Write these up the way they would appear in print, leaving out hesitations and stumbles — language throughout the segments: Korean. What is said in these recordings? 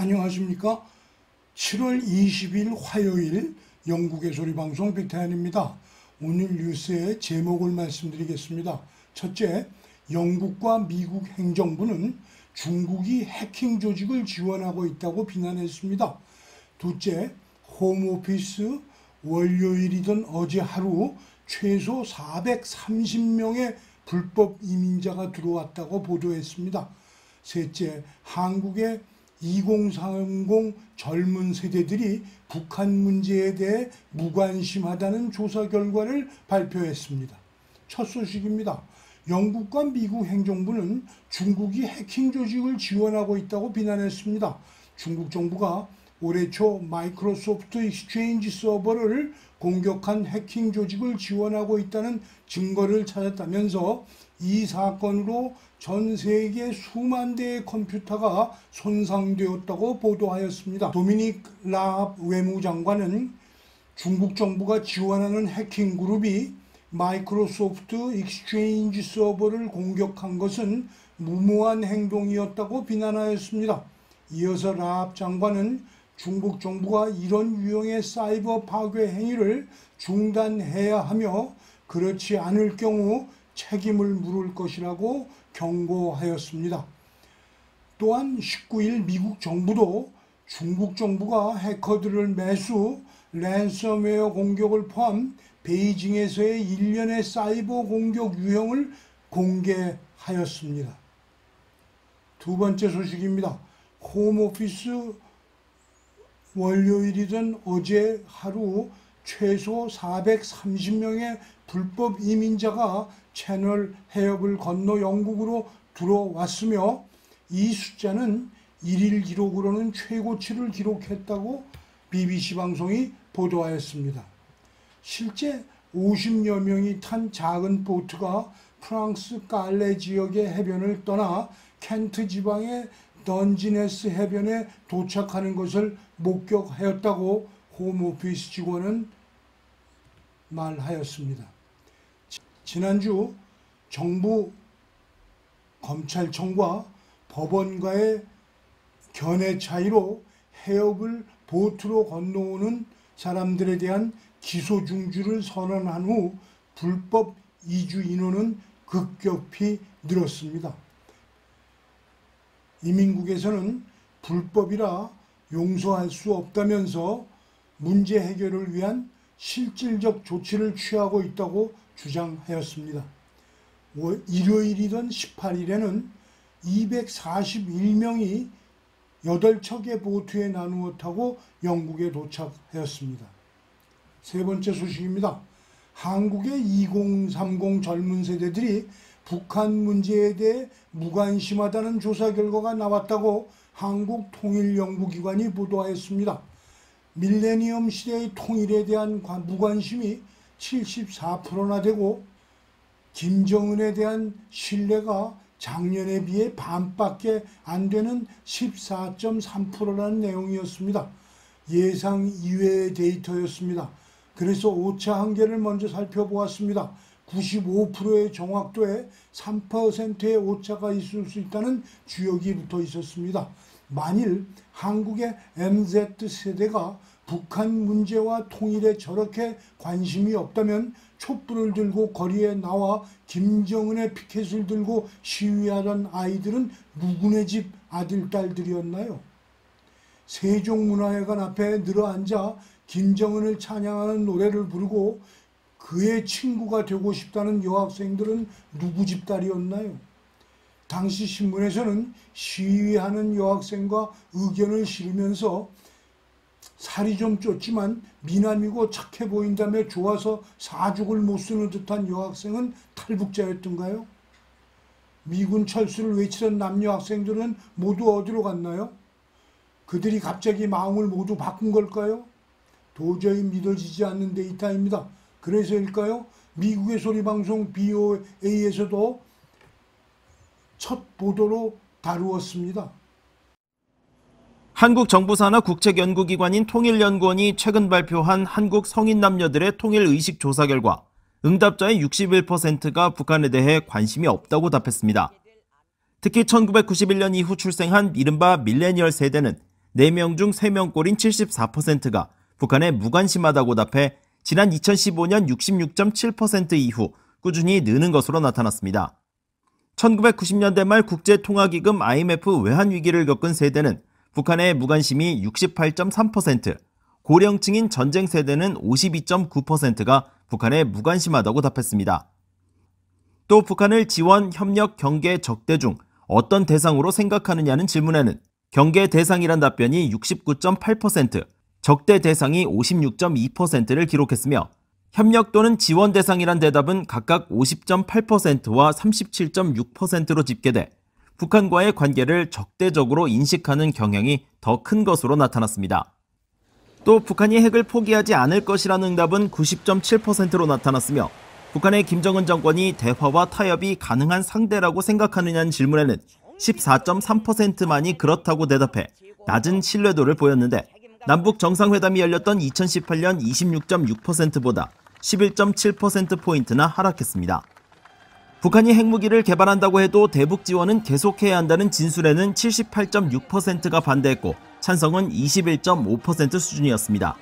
안녕하십니까? 7월 20일 화요일 영국의 소리방송 빅타연입니다. 오늘 뉴스의 제목을 말씀드리겠습니다. 첫째, 영국과 미국 행정부는 중국이 해킹 조직을 지원하고 있다고 비난했습니다. 둘째, 홈오피스 월요일이던 어제 하루 최소 430명의 불법 이민자가 들어왔다고 보도했습니다. 셋째, 한국의 2030 젊은 세대들이 북한 문제에 대해 무관심하다는 조사 결과를 발표했습니다. 첫 소식입니다. 영국과 미국 행정부는 중국이 해킹 조직을 지원하고 있다고 비난했습니다. 중국 정부가 올해 초 마이크로소프트 익스체인지 서버를 공격한 해킹 조직을 지원하고 있다는 증거를 찾았다면서 이 사건으로 전 세계 수만 대의 컴퓨터가 손상되었다고 보도하였습니다. 도미닉 라합 외무장관은 중국 정부가 지원하는 해킹 그룹이 마이크로소프트 익스체인지 서버를 공격한 것은 무모한 행동이었다고 비난하였습니다. 이어서 라합 장관은 중국 정부가 이런 유형의 사이버 파괴 행위를 중단해야 하며 그렇지 않을 경우 책임을 물을 것이라고 경고하였습니다. 또한 19일 미국 정부도 중국 정부가 해커들을 매수, 랜섬웨어 공격을 포함 베이징에서의 일련의 사이버 공격 유형을 공개하였습니다. 두 번째 소식입니다. 홈오피스 월요일이던 어제 하루 최소 430명의 불법 이민자가 채널 해협을 건너 영국으로 들어왔으며 이 숫자는 1일 기록으로는 최고치를 기록했다고 BBC 방송이 보도하였습니다. 실제 50여 명이 탄 작은 보트가 프랑스 깔레 지역의 해변을 떠나 켄트 지방의 던지네스 해변에 도착하는 것을 목격하였다고 홈오피스 직원은 말하였습니다. 지난주 정부 검찰청과 법원과의 견해 차이로 해협을 보트로 건너오는 사람들에 대한 기소 중지를 선언한 후 불법 이주 인원은 급격히 늘었습니다. 이민국에서는 불법이라 용서할 수 없다면서 문제 해결을 위한 실질적 조치를 취하고 있다고 주장하였습니다. 일요일이던 18일에는 241명이 8척의 보트에 나누어 타고 영국에 도착하였습니다. 세 번째 소식입니다. 한국의 2030 젊은 세대들이 북한 문제에 대해 무관심하다는 조사 결과가 나왔다고 한국통일연구기관이 보도하였습니다. 밀레니엄 시대의 통일에 대한 무관심이 74%나 되고 김정은에 대한 신뢰가 작년에 비해 반밖에 안 되는 14.3%라는 내용이었습니다. 예상 이외의 데이터였습니다. 그래서 오차 한계를 먼저 살펴보았습니다. 95%의 정확도에 3%의 오차가 있을 수 있다는 주역이 붙어 있었습니다. 만일 한국의 MZ세대가 북한 문제와 통일에 저렇게 관심이 없다면 촛불을 들고 거리에 나와 김정은의 피켓을 들고 시위하던 아이들은 누구네 집 아들, 딸들이었나요? 세종문화회관 앞에 늘어앉아 김정은을 찬양하는 노래를 부르고 그의 친구가 되고 싶다는 여학생들은 누구 집 딸이었나요? 당시 신문에서는 시위하는 여학생과 의견을 실으면서 살이 좀 쪘지만 미남이고 착해 보인다며 좋아서 사죽을 못 쓰는 듯한 여학생은 탈북자였던가요? 미군 철수를 외치던 남녀 학생들은 모두 어디로 갔나요? 그들이 갑자기 마음을 모두 바꾼 걸까요? 도저히 믿어지지 않는 데이터입니다. 그래서일까요? 미국의 소리방송 BOA에서도 첫 보도로 다루었습니다. 한국 정부 산하 국책연구기관인 통일연구원이 최근 발표한 한국 성인 남녀들의 통일의식 조사 결과 응답자의 61%가 북한에 대해 관심이 없다고 답했습니다. 특히 1991년 이후 출생한 이른바 밀레니얼 세대는 4명 중 3명꼴인 74%가 북한에 무관심하다고 답해 지난 2015년 66.7% 이후 꾸준히 느는 것으로 나타났습니다. 1990년대 말 국제통화기금 IMF 외환위기를 겪은 세대는 북한의 무관심이 68.3%, 고령층인 전쟁 세대는 52.9%가 북한에 무관심하다고 답했습니다. 또 북한을 지원, 협력, 경계, 적대 중 어떤 대상으로 생각하느냐는 질문에는 경계 대상이란 답변이 69.8%, 적대 대상이 56.2%를 기록했으며 협력 또는 지원 대상이란 대답은 각각 50.8%와 37.6%로 집계돼 북한과의 관계를 적대적으로 인식하는 경향이 더 큰 것으로 나타났습니다. 또 북한이 핵을 포기하지 않을 것이라는 응답은 90.7%로 나타났으며 북한의 김정은 정권이 대화와 타협이 가능한 상대라고 생각하느냐는 질문에는 14.3%만이 그렇다고 대답해 낮은 신뢰도를 보였는데 남북 정상회담이 열렸던 2018년 26.6%보다 11.7%포인트나 하락했습니다. 북한이 핵무기를 개발한다고 해도 대북 지원은 계속해야 한다는 진술에는 78.6%가 반대했고 찬성은 21.5% 수준이었습니다.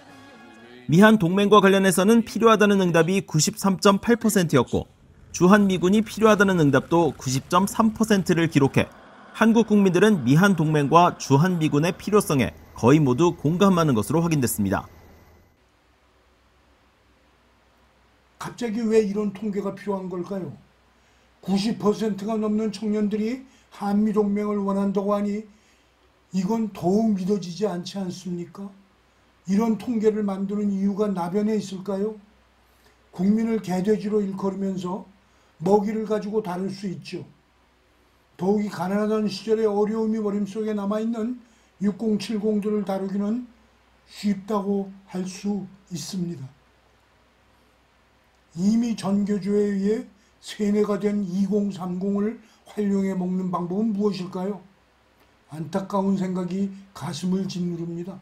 미한 동맹과 관련해서는 필요하다는 응답이 93.8%였고 주한미군이 필요하다는 응답도 90.3%를 기록해 한국 국민들은 미한 동맹과 주한미군의 필요성에 거의 모두 공감하는 것으로 확인됐습니다. 갑자기 왜 이런 통계가 필요한 걸까요? 90%가 넘는 청년들이 한미동맹을 원한다고 하니 이건 더욱 믿어지지 않지 않습니까? 이런 통계를 만드는 이유가 나변에 있을까요? 국민을 개돼지로 일컬으면서 먹이를 가지고 다룰 수 있죠. 더욱이 가난하던 시절의 어려움이 머릿속에 남아있는 6070들을 다루기는 쉽다고 할 수 있습니다. 이미 전교조에 의해 세뇌가 된 2030을 활용해 먹는 방법은 무엇일까요? 안타까운 생각이 가슴을 짓누릅니다.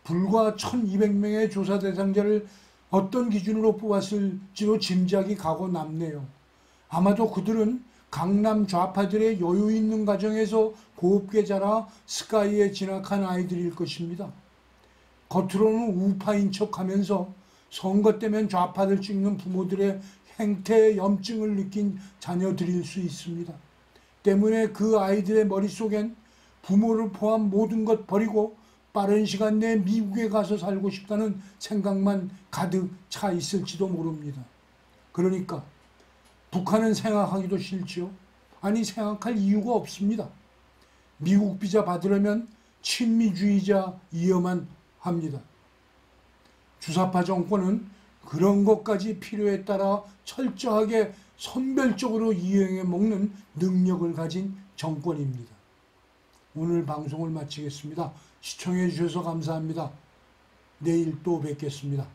불과 1200명의 조사 대상자를 어떤 기준으로 뽑았을지로 짐작이 가고 남네요. 아마도 그들은 강남 좌파들의 여유 있는 가정에서 곱게 자라 스카이에 진학한 아이들일 것입니다. 겉으로는 우파인 척하면서 선거 때면 좌파를 찍는 부모들의 행태에 염증을 느낀 자녀들일 수 있습니다. 때문에 그 아이들의 머릿속엔 부모를 포함 모든 것 버리고 빠른 시간 내에 미국에 가서 살고 싶다는 생각만 가득 차 있을지도 모릅니다. 그러니까 북한은 생각하기도 싫지요. 아니 생각할 이유가 없습니다. 미국 비자 받으려면 친미주의자이어만 합니다. 주사파 정권은 그런 것까지 필요에 따라 철저하게 선별적으로 이용해 먹는 능력을 가진 정권입니다. 오늘 방송을 마치겠습니다. 시청해 주셔서 감사합니다. 내일 또 뵙겠습니다.